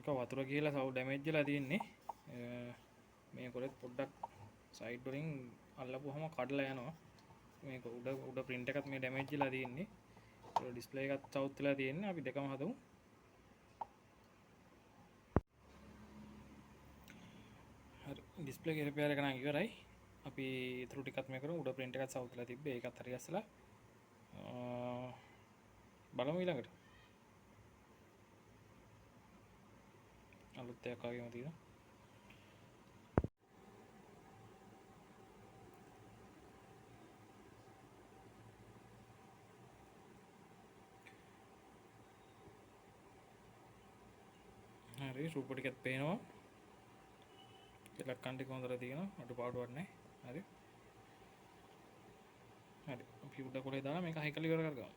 එක වතුර කියලා සව් ඩැමේජ් වෙලා තියෙන්නේ. මේ කොරෙත් පොඩ්ඩක් සයිඩ් වලින් අල්ලපුවම කඩලා යනවා. මේක උඩ print එකත් මේ ඩැමේජ් වෙලා තියෙන්නේ. ඒ ඩිස්ප්ලේ එකත් සවුත් වෙලා තියෙන්නේ. අපි දෙකම හදමු. හරි ඩිස්ප්ලේ එක රිපෙයාර් එක නම් ඉවරයි. අපි ඊටු ටිකත් මේ කරමු. උඩ print එකත් සවුත් වෙලා තිබ්බේ. ඒකත් හරි ගැස්සලා. බලමු ඊළඟට. අලුත් එකක් වගේම තියෙනවා. හරි රූප ටිකත් පේනවා. ඉලක්කම් ටික හොඳට තියෙනවා. අඩුපාඩුවක් නැහැ. හරි. හරි අපි උඩ කොලේ දාලා මේක හයි කරලා ඉවර කරගමු.